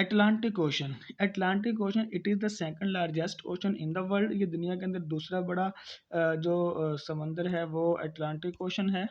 Atlantic ocean. Atlantic ocean it is the second largest ocean in the world. ये दुनिया के अंदर दूसरा बड़ा जो समंदर है वो अटलांटिक ओशन है।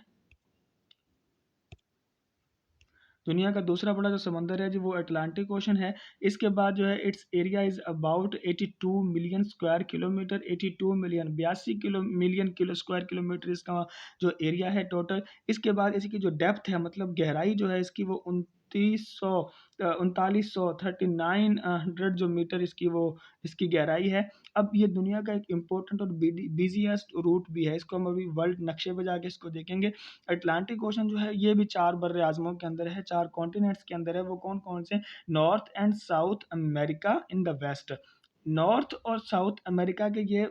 दुनिया का दूसरा बड़ा जो समंदर है जी वो अटलांटिक ओशन है। इसके बाद जो है it's area is about 82 million square kilometre. 82 million 82 million kilo square kilometre इसका जो एरिया है टोटल। इसके बाद इसकी जो डेप्थ है मतलब गहराई जो है इसकी वो 3900 जो मीटर इसकी वो इसकी गहराई है। अब ये दुनिया का एक इम्पोर्टेंट और बिजिएस्ट रूट भी है। इसको हम अभी वर्ल्ड नक्शे पे जाके इसको देखेंगे। अटलांटिक ओशन जो है ये भी 4 बर्रे आज़मों के अंदर है, 4 कॉन्टिनेंट्स के अंदर है। वो कौन-कौन से? North and south America in the west. North और साउथ अमेरिका के ये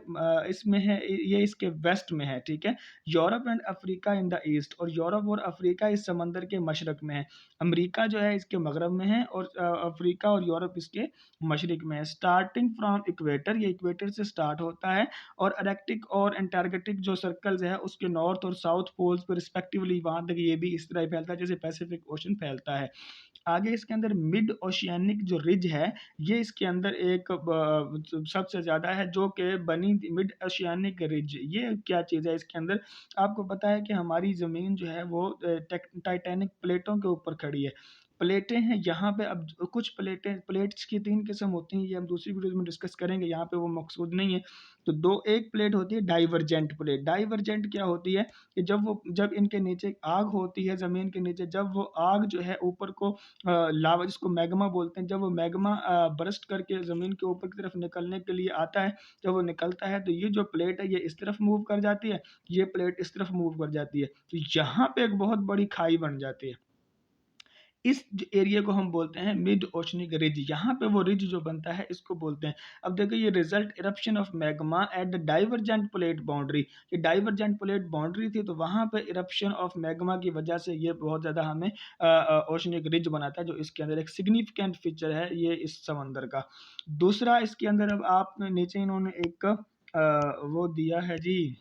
इसमें है, ये इसके वेस्ट में है, ठीक है। Europe and Africa in the east, और यूरोप और अफ्रीका इस समंदर के मशरक में है। अमेरिका जो है इसके मगरब में है और अफ्रीका और यूरोप इसके मशरक में है। स्टार्टिंग फ्रॉम इक्वेटर, ये इक्वेटर से स्टार्ट होता है और अरेक्टिक और एंटार्कटिक जो सर्कल्स है उसके नॉर्थ और साउथ पोल्स पर रिस्पेक्टिवली वहाँ तक ये भी इस तरह फैलता है जैसे पैसिफिक ओशन फैलता है। आगे इसके अंदर मिड ओशियानिक जो रिज है ये इसके अंदर एक सबसे ज़्यादा है जो कि बनी मिड ओशियानिक रिज। ये क्या चीज़ है इसके अंदर? आपको पता है कि हमारी ज़मीन जो है वो टाइटैनिक प्लेटों के ऊपर खड़ी है। प्लेटें हैं यहाँ पे। अब कुछ प्लेट्स की 3 किस्म होती हैं, ये हम दूसरी वीडियो में डिस्कस करेंगे, यहाँ पे वो मकसूद नहीं है। तो दो एक प्लेट होती है डाइवर्जेंट प्लेट। डाइवर्जेंट क्या होती है कि जब इनके नीचे आग होती है ज़मीन के नीचे, जब वो आग जो है ऊपर को लावा जिसको मैग्मा बोलते हैं, जब वो मैग्मा बरस्ट करके ज़मीन के ऊपर की तरफ निकलने के लिए आता है, जब वो निकलता है तो ये जो प्लेट है ये इस तरफ मूव कर जाती है, ये प्लेट इस तरफ मूव कर जाती है, तो यहाँ पे एक बहुत बड़ी खाई बन जाती है। इस एरिया को हम बोलते हैं मिड ओशनिक रिज। यहाँ पे वो रिज जो बनता है इसको बोलते हैं। अब देखो ये result eruption of magma at the divergent plate boundary. ये डाइवर्जेंट प्लेट बाउंड्री थी तो वहाँ पे इरप्शन ऑफ मैग्मा की वजह से ये बहुत ज़्यादा हमें ओशनिक रिज बनाता है, जो इसके अंदर एक सिग्निफिकेंट फीचर है ये इस समंदर का। दूसरा इसके अंदर अब आप नीचे इन्होंने एक वो दिया है जी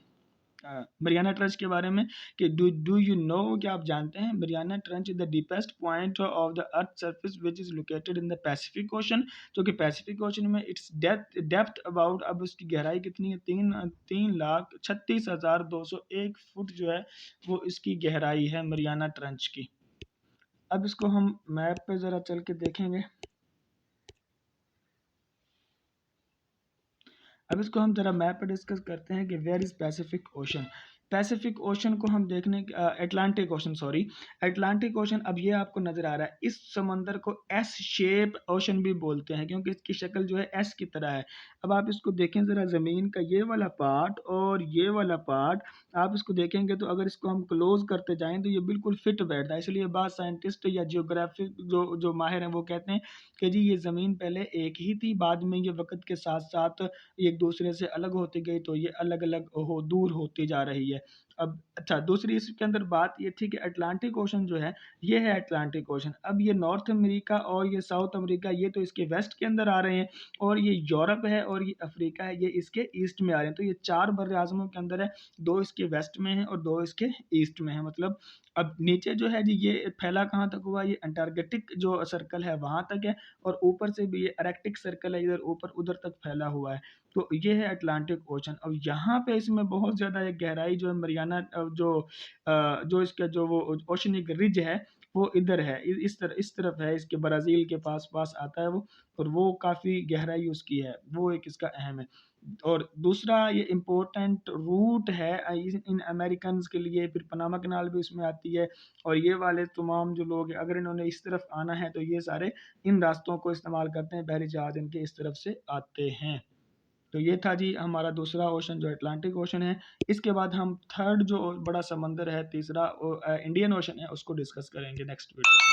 मरियाना ट्रंच के बारे में कि डू यू नो, क्या आप जानते हैं Mariana trench is the deepest point of the earth surface which is located in the Pacific ocean, जो कि पैसिफिक ओशन में इट्स डेप्थ अबाउट, अब उसकी गहराई कितनी है? 3,36,201 फुट जो है वो इसकी गहराई है मरियाना ट्रंच की। अब इसको हम मैप पे ज़रा चल के देखेंगे। अब इसको हम ज़रा मैप पे डिस्कस करते हैं कि where is Pacific Ocean. Pacific Ocean को हम देखने Atlantic Ocean, sorry Atlantic Ocean. अब ये आपको नज़र आ रहा है, इस समंदर को एस शेप ओशन भी बोलते हैं क्योंकि इसकी शक्ल जो है एस की तरह है। अब आप इसको देखें ज़रा, ज़मीन का ये वाला पार्ट और ये वाला पार्ट आप इसको देखेंगे तो अगर इसको हम क्लोज करते जाएं तो ये बिल्कुल फिट बैठता है। इसलिए बात साइंटिस्ट या जियोग्राफिक जो माहिर हैं वो कहते हैं कि जी ये ज़मीन पहले एक ही थी, बाद में ये वक्त के साथ साथ एक दूसरे से अलग होती गई तो ये अलग अलग हो दूर होती जा रही है। अब अच्छा, दूसरी इसके अंदर बात ये थी कि अटलांटिक ओशन जो है ये है अटलांटिक ओशन। अब ये नॉर्थ अमेरिका और ये साउथ अमेरिका ये तो इसके वेस्ट के अंदर आ रहे हैं, और ये यूरोप है और ये अफ्रीका है ये इसके ईस्ट में आ रहे हैं। तो ये 4 बर्रे आज़मों के अंदर है, 2 इसके वेस्ट में है और 2 इसके ईस्ट में है। मतलब अब नीचे जो है जी ये फैला कहाँ तक हुआ? ये अंटार्कटिक जो सर्कल है वहाँ तक है, और ऊपर से भी ये अरेक्टिक सर्कल है इधर ऊपर उधर तक फैला हुआ है। तो ये है अटलांटिक ओशन। अब यहाँ पे इसमें बहुत ज़्यादा एक गहराई जो है मरियाना जो इसका जो वो ओशनिक रिज है वो इधर है, इस तरफ है, इसके ब्राज़ील के पास आता है वो, और वो काफ़ी गहराई उसकी है, वो एक इसका अहम है। और दूसरा ये इम्पोर्टेंट रूट है इन अमेरिकन्स के लिए, फिर पनामा कैनाल भी इसमें आती है, और ये वाले तमाम जो लोग हैं अगर इन्होंने इस तरफ आना है तो ये सारे इन रास्तों को इस्तेमाल करते हैं, बहरी जहाज़ इनके इस तरफ से आते हैं। तो ये था जी हमारा दूसरा ओशन जो अटलांटिक ओशन है। इसके बाद हम थर्ड जो बड़ा समंदर है तीसरा इंडियन ओशन है उसको डिस्कस करेंगे नेक्स्ट वीडियो में।